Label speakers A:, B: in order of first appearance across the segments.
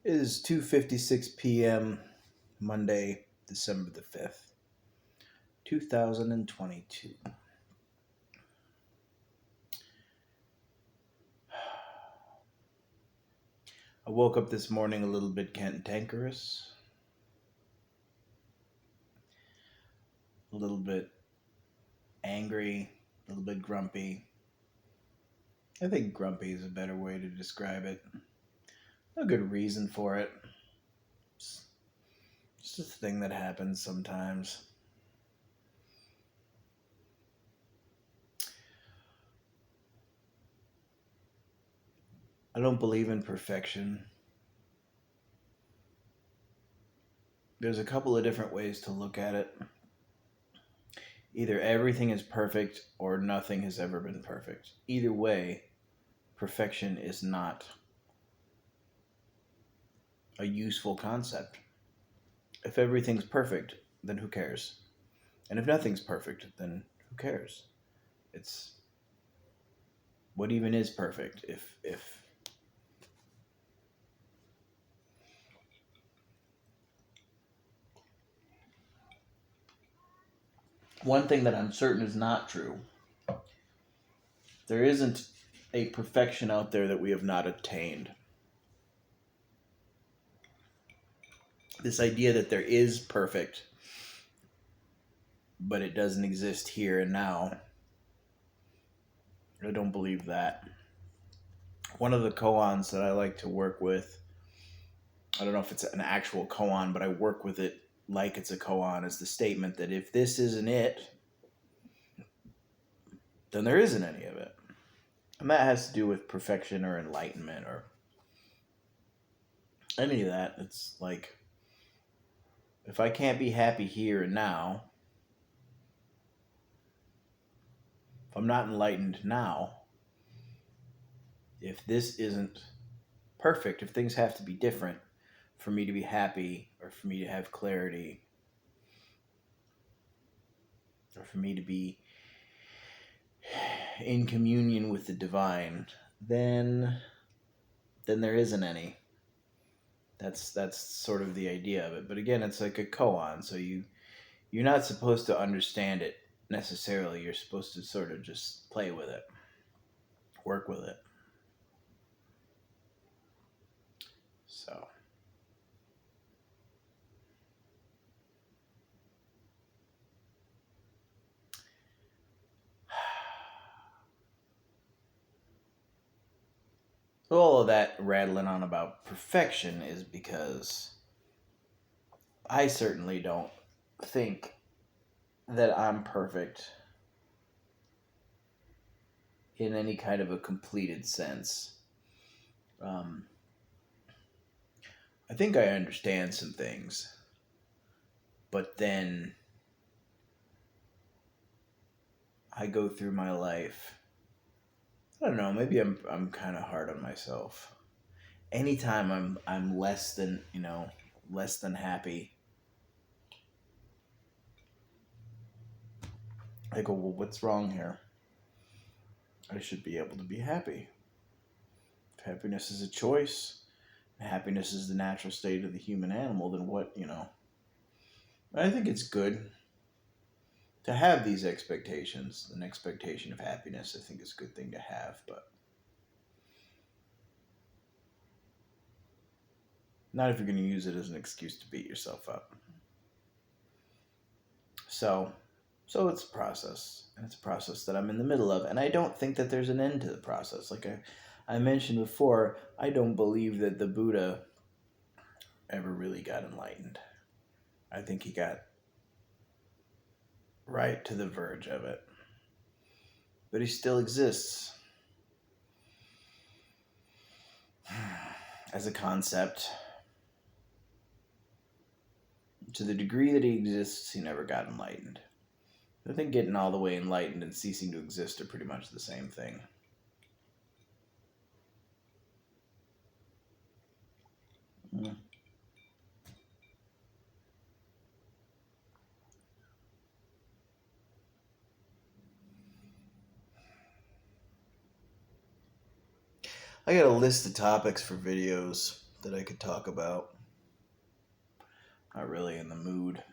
A: It is 2:56 p.m. Monday, December the 5th, 2022. I woke up this morning a little bit cantankerous, a little bit angry, a little bit grumpy. I think grumpy is a better way to describe it. No good reason for it. It's just a thing that happens sometimes. I don't believe in perfection. There's a couple of different ways to look at it. Either everything is perfect or nothing has ever been perfect. Either way, perfection is not a useful concept. If everything's perfect, then who cares? And if nothing's perfect, then who cares? It's what even is perfect if one thing that I'm certain is not true. There isn't a perfection out there that we have not attained. This idea that there is perfect, but it doesn't exist here and now, I don't believe that. One of the koans that I like to work with, I don't know if it's an actual koan, but I work with it like it's a koan, is the statement that if this isn't it, then there isn't any of it. And that has to do with perfection or enlightenment or any of that. It's like, if I can't be happy here and now, if I'm not enlightened now, if this isn't perfect, if things have to be different for me to be happy or for me to have clarity or for me to be in communion with the divine, then there isn't any. That's sort of the idea of it. But again, it's like a koan, so you're not supposed to understand it necessarily. You're supposed to sort of just play with it, work with it. So all of that rattling on about perfection is because I certainly don't think that I'm perfect in any kind of a completed sense. Um, I think I understand some things, but then I go through my life. I don't know. Maybe I'm kind of hard on myself. Anytime I'm less than less than happy, I go, well, what's wrong here? I should be able to be happy. If happiness is a choice, happiness is the natural state of the human animal, then what? I think it's good to have these expectations. An expectation of happiness, I think, is a good thing to have, but not if you're going to use it as an excuse to beat yourself up. So, it's a process, and it's a process that I'm in the middle of, and I don't think that there's an end to the process. Like I mentioned before, I don't believe that the Buddha ever really got enlightened. I think he got right to the verge of it, but he still exists as a concept. To the degree that he exists, he never got enlightened. I think getting all the way enlightened and ceasing to exist are pretty much the same thing. I got a list of topics for videos that I could talk about. Not really in the mood.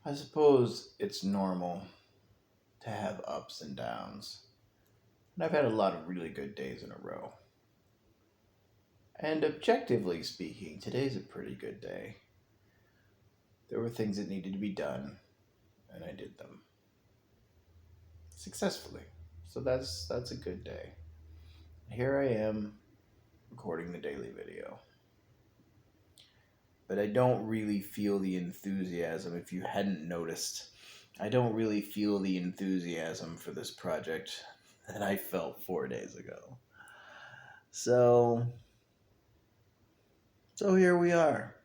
A: I suppose it's normal to have ups and downs. And I've had a lot of really good days in a row. And objectively speaking, today's a pretty good day. There were things that needed to be done, and I did them successfully. So that's a good day. Here I am recording the daily video. But I don't really feel the enthusiasm. If you hadn't noticed, I don't really feel the enthusiasm for this project that I felt 4 days ago. So here we are.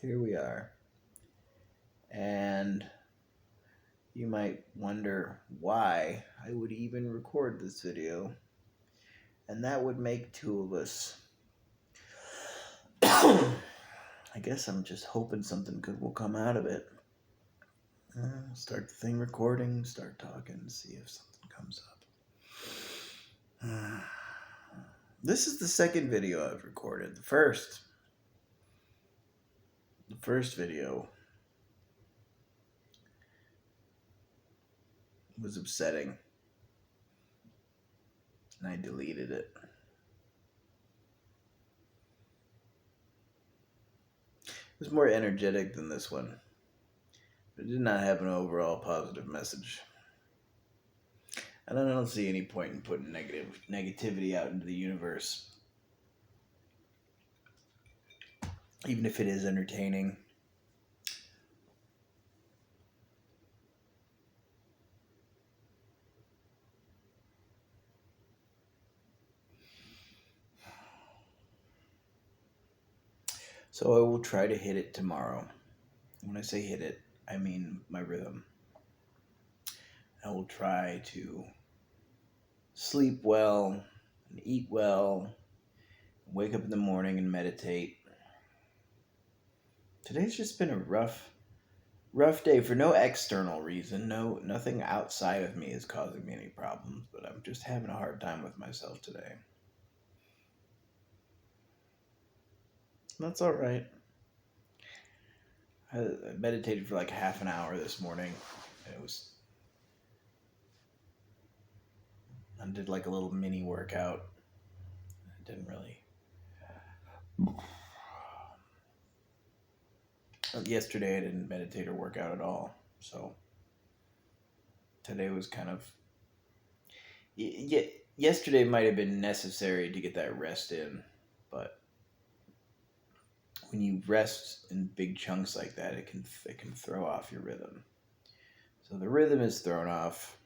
A: Here we are. And you might wonder why I would even record this video. And that would make two of us. I guess I'm just hoping something good will come out of it. Start the thing recording, start talking, see if something comes up. This is the second video I've recorded. The first video was upsetting, and I deleted it. It was more energetic than this one. It did not have an overall positive message. And I don't see any point in putting negativity out into the universe. Even if it is entertaining. So I will try to hit it tomorrow. When I say hit it, I mean my rhythm. I will try to sleep well and eat well, wake up in the morning and meditate. Today's just been a rough day for no external reason. Nothing outside of me is causing me any problems, but I'm just having a hard time with myself today. That's all right. I meditated for like half an hour this morning. I did like a little mini workout. It didn't really. Yesterday I didn't meditate or work out at all. So today was kind of. Yesterday might have been necessary to get that rest in, but when you rest in big chunks like that, it can throw off your rhythm. So the rhythm is thrown off.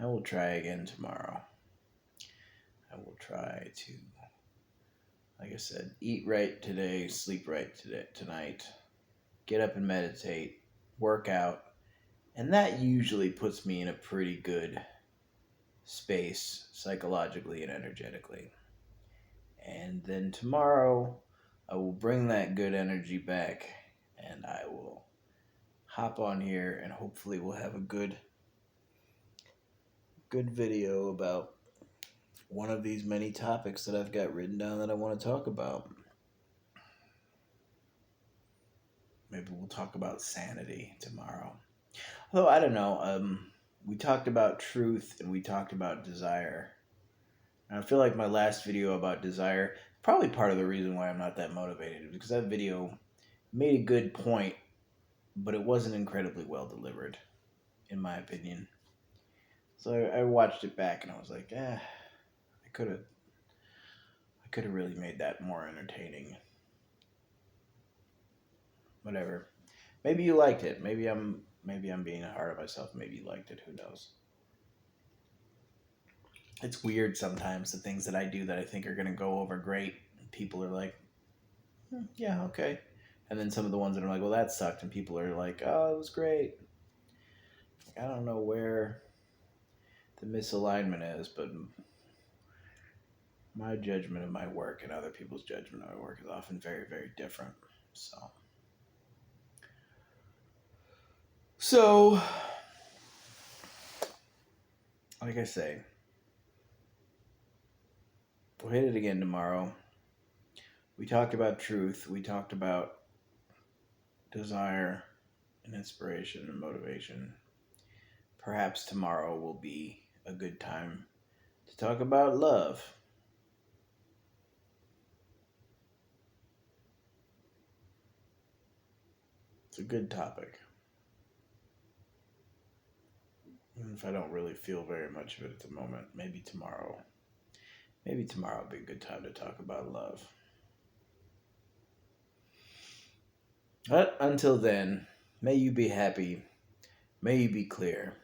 A: I will try again tomorrow. I will try to, like I said, eat right today, sleep right tonight, get up and meditate, work out, and that usually puts me in a pretty good space psychologically and energetically. And then tomorrow, I will bring that good energy back, and I will hop on here, and hopefully we'll have a good video about one of these many topics that I've got written down that I want to talk about. Maybe we'll talk about sanity tomorrow. Although, I don't know. We talked about truth and we talked about desire. And I feel like my last video about desire, probably part of the reason why I'm not that motivated, is because that video made a good point, but it wasn't incredibly well delivered, in my opinion. So I watched it back and I was like, I could have really made that more entertaining. Whatever. Maybe you liked it. Maybe I'm being hard on myself. Maybe you liked it. Who knows? It's weird sometimes, the things that I do that I think are going to go over great. People are like, yeah, okay. And then some of the ones that are like, well, that sucked. And people are like, oh, it was great. I don't know where the misalignment is, but my judgment of my work and other people's judgment of my work is often very, very different. So, like I say, we'll hit it again tomorrow. We talked about truth. We talked about desire and inspiration and motivation. Perhaps tomorrow will be a good time to talk about love. It's a good topic. Even if I don't really feel very much of it at the moment, maybe tomorrow. Maybe tomorrow will be a good time to talk about love. But until then, may you be happy. May you be clear.